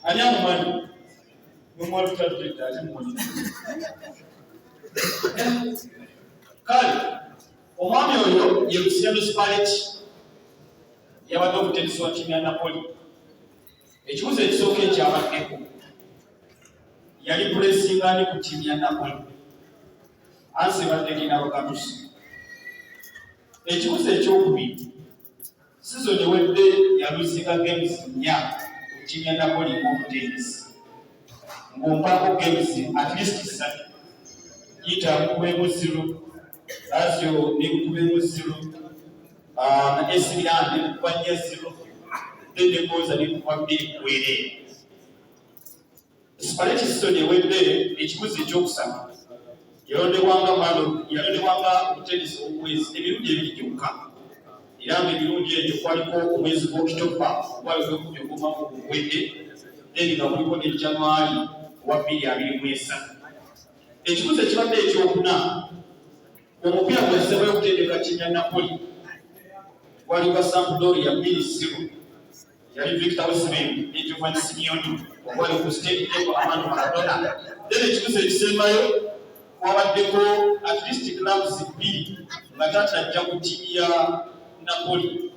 ani amumanyi nomwali tutadde ate mumanyi kale omwami oyo ye municipality yabadde omutendesi wa ttiimu ya Napoli. Ekibuzo ekisooka ekyabaddeko yali pulesingaani ku ttiimu ya Napoli ansi badde Gennaro Gattuso. Ekibuzo ekyokubiri sizoni ewedde yaluzinga games 4 ku ttiimu ya Napoli ng'omutendesi ng'ompaako games at least 3 yita kubeemu 0 Lazio nekukubeemu 0 na AC Milan nekukuba 0 then nekoza nekukuba 2 kuweerera. Spalletti sizoni ewedde ekibuzo ekyokusatu yalondebwanga omutendesi w'omwezi emirundi 2 gyokka era ng'emirundi egyo kwaliko omwezi gw'Okitoba ogwali gw'ekumi ogwedde then nga kuliko ne January owa 2023. Ekibuzo ekibadde ekyokuna omupiira gw'ekisebayo okutendeka ttiimu ya Napoli gwali gwa Sampdoria 2-0 yali Victor Osimhen ne Giovanni Simeone ogwali ku stage kwa Armando Maradona. Then ekibuzo ekisembayo kwabaddeko at least clubs 2 nga tatajja ku ttiimu ya Napoli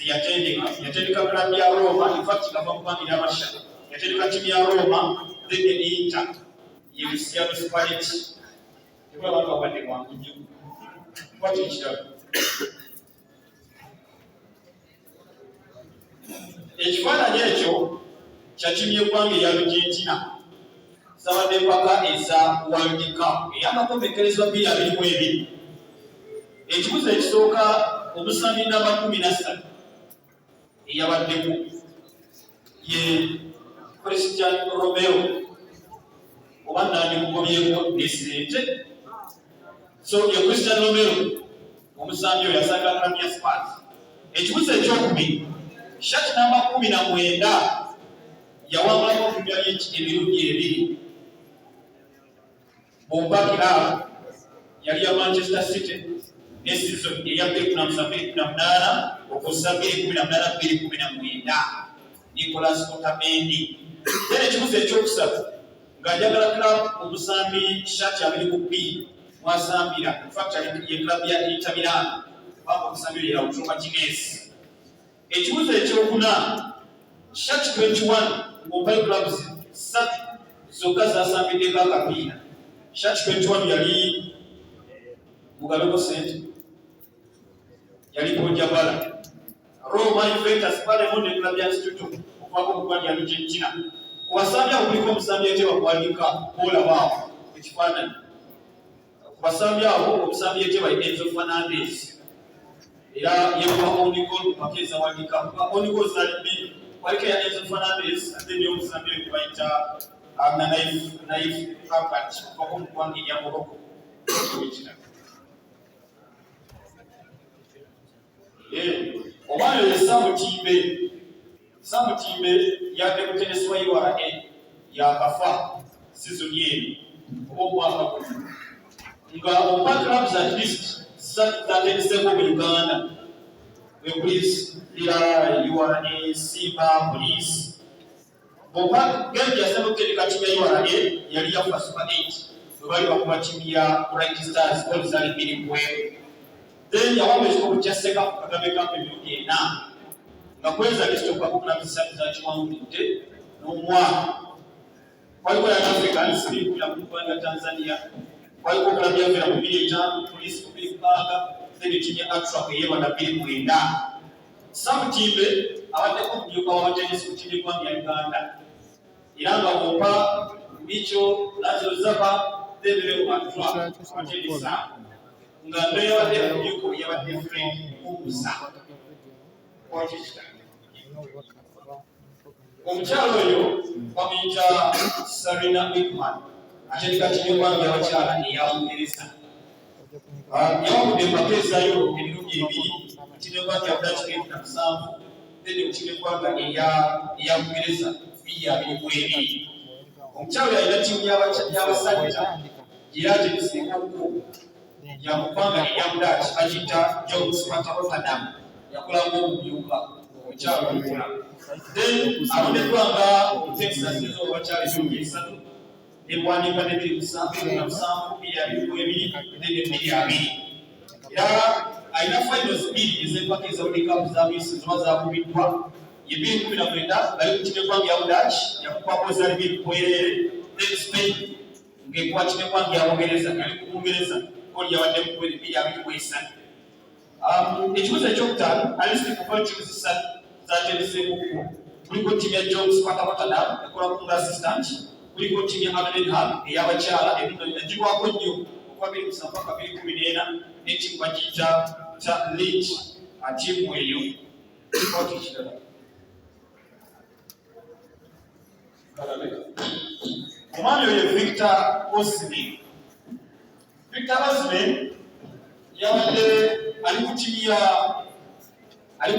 yatendeka club ya Roma, in fact ngava mupangira amasha yatendeka ttiimu ya Roma then ne Inter ye Luciano Spalletti tebula bantu abadde bwangu nnyo kwati ekirabo. Ekifaananyi ekyo kya ttiimu y'eggwanga eya Argentina zabadde empaka eza World Cup ey'amakomekkerezwa 2022. Ekibuzo ekisooka omusambi namba 13 eyabaddeko ye Christian Romero oba nani mugobyeko nesente. So ye Christian Romero omusambi oyo yasanga Academia Spurs. Ekibuzo ekyokubiri shati namba 19 yawangako okupya emirundi 2 Bombakira yali ya Manchester City ne season eya 2017-2018 okussa 2018-2019 Nicolas Otamendi. Era ekibuzo ekyokusatu ng'ajagala club omusambi shati 22 mwasambira in fact ye club ya Inter Milan kubanga omusambi era Lautaro Martinez. Ekibuzo ekyokuna shati 21 ng'ompayo clubs 3 zokka zasambiddeko akapiira. Shati 21 yali Mugaleko Sente yali Bojabala Roma, Juventus, Palermo ne club ya Instituto okuvaako mu ggwanga lya Argentina. Ku basambi abo kuliko omusambi yetebwa kuwandika boola baabo ekifaananyi. Ku basambi abo omusambi yetebwa Enzo Fernandez era yekuba onigol mu paka ezawandika kuba onigol zali 2 waliko ya Enzo Fernandez ate n'omusambi oyo kubayita Naif Rabat okuvaako mu ggwanga erya Morocco. Omwana oyo Samu Timbe yadde mutendesi wa URA yakafa sizoni eno oba omwaka guno nga ompa clubs at least zatendeseko mu Uganda we police era URA, Simba, police bomba game yasema okutendeka ttiimu ya URA yali yafa Super 8 bwe bali bakuba ttiimu ya Bright Stars goli zali 2-0. Then yawamu ekikopo kya Sekafa Kagame Cup emirundi 4 nga kweza listo kwa kuna bisatu za kiwangulidde n'omwaka. Waliko ya Africans ya mugwanga Tanzania, waliko klabu ya Vera mu 2005, Police mu 2000, then ttiimu ya Atrak eyeba na 2009. Samu Timbe abaddeko omumyuka w'abatenesi ku ttiimu y'eggwanga ya Uganda era nga bompa Micho Lazio Zaba Debere mu Atrak abatenesa nga mbeyabadde omumyuka yabadde Frank Mugusa. Omukyalo oyo bamuyita Serena Wickman atendeka ttiimu y'eggwanga y'abakyala eya Bungereza. Yawangudde empaka ezaayo emirundi 2 ttiimu y'eggwanga ya Dutch 7 then ttiimu y'eggwanga eya Bungereza 2022. Omukyalo yalina ttiimu y'abasajja gye yategesinga okuko ya mu ggwanga erya Dutch bagiyita Jones Rotterdam yakola ng'omumyuka kyakula. Then alondeddwa nga Texas oba kyali ebirungi esatu ebiwandiika n'ebiri musanvu na musanvu biri abiri. Era alina finals bbiri ez'empaka ez'World Cup za Misiri ziba zaakubiddwa. Ye 2019 bali ku kimu eggwanga ya Dutch yakukwako zaali biri bwereere. Then Spain ng'ekuba kimu eggwanga ya Bungereza yali ku Bungereza oli yawadde mu 2023. Ekibuuzo ekyokutaano alistic fortunes ssatu zaatereseemuku. Kuliko ttiimu ya Jones paka Rotterdam ekola ku assistant. Kuliko ttiimu ya Amenenham ey'abakyala yagirwako nnyo okuva 2007 paka 2014 n'ettiimu bagiyita ta Leach ttiimu eyo. Ekirala omwami oyo Victor Osimhen. Victor Osimhen yabadde ali ku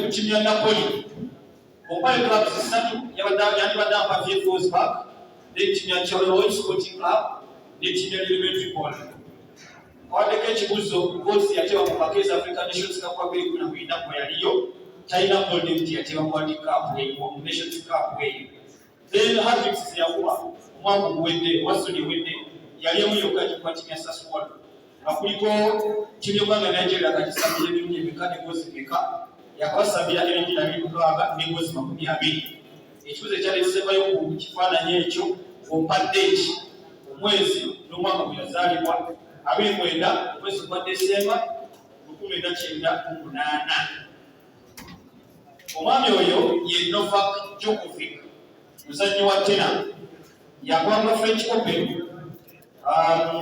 ttiimu ya Napoli. Ompale clubs ssatu yandibadde ampaviye Wolfsburg n'ettiimu ya Charleroi Sporting Club n'ettiimu ya Liverpool. Awaddeko ekibuuzo Ngozi yateeba mu Bakers African Nations Cup 2019 bwe yaliyo talina golden yateeba mu World Cup mu Nations Cup eyo. Then Havertz yakuba omwaka oguwedde Wasoni ewedde yali emu yokka gikuba ttiimu ya Sassuolo. Nga kuliko ttiimu y'eggwanga Nigeria kagisambira ebirungi emeka n'eggoozi meka yakabasambira ebirungi 26 n'eggoozi 20. Ekibuuzo ekyaleeseebayo ku kifaananyi ekyo ompadde ki omwezi n'omwaka gwe yazaalibwa 29 omwezi gwa Desemba 1998. Omwami oyo ye Novak Djokovic muzannyi wa tena yakwanga French Open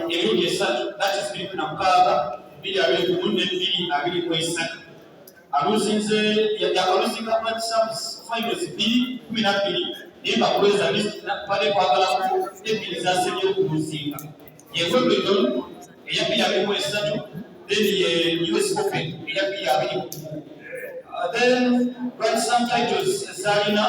ebirungi esatu that is 2006 2023 aluzinze yakaluzinga Grand Slams finals 2012 naye bakweza list pale kwagalamu ebiri zasebye okuluzinga ye Wimbledon eya 2023 then ye US Open eya 2022. Then Grand Slam titles ezalina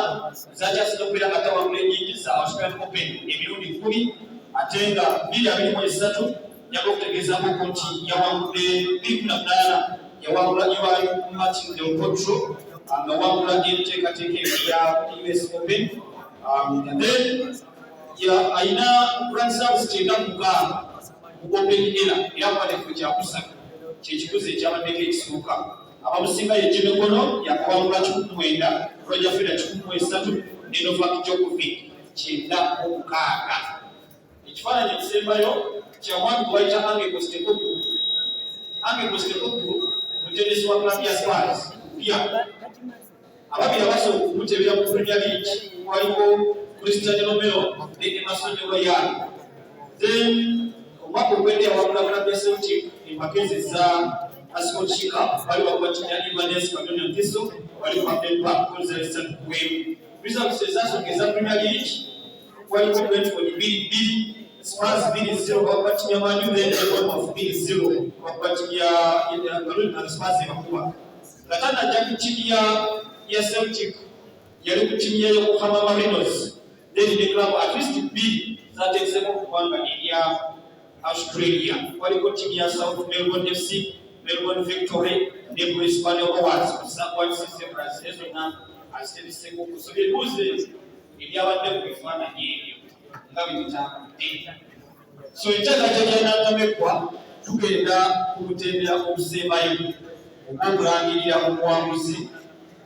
zakyasitopera katawangula ennyingi za Australian Open emirundi 10 ate nga 2023 yagwa okutegeezako nti yawangudde 2018 yawangula Ivan Martin Del Potro nga wangula enteekateeka ya US Open. Then ayina Grand Slams 96 mu Open era kwatekwe kyakusatu kyekibuuzo ekyabaddeko ekisooka. Abamusinga ye Jimmy Connor yakawangula 19, Roger Federer 13 ne Novak Djokovic 96. Ekifaananyi ekisembayo kya mwami gwe bayita Ange Postecoglou mutenesi wa klabu ya Spurs. Ababiri abasooka okumutebera mu Premier League waliko Cristiano Romero ne Emerson Royal. Then omwaka ogwedde yawangula klabu ya Celtic empaka za Ascochika bali wakwatinya Ibanez Pagano Ntiso bali kwa Pemba Gonzalez Kuwemu. Results ezasongeza Premier League wali kwa Brentford 2-2 Spurs 2-0 wakwatinya Man U then Bournemouth 2-0 wakwatinya Galway na Spurs bakuba. Gatana jaku timu ya Celtic yali ku timu ya Yokohama Marinos then the club at least 2 zateeseko kubanga ya Australia waliko timu ya South Melbourne FC Melbourne Victory ne Brisbane Roars kusangwa system Brazil na asitebiseko kusobye buze ebyabadde ku bifaananyi ebyo nga bitambudde. So ekyakajja Nantamegwa tugenda kumutendera okusembayo okulangirira omuwanguzi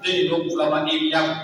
then n'okugaba ebirabo.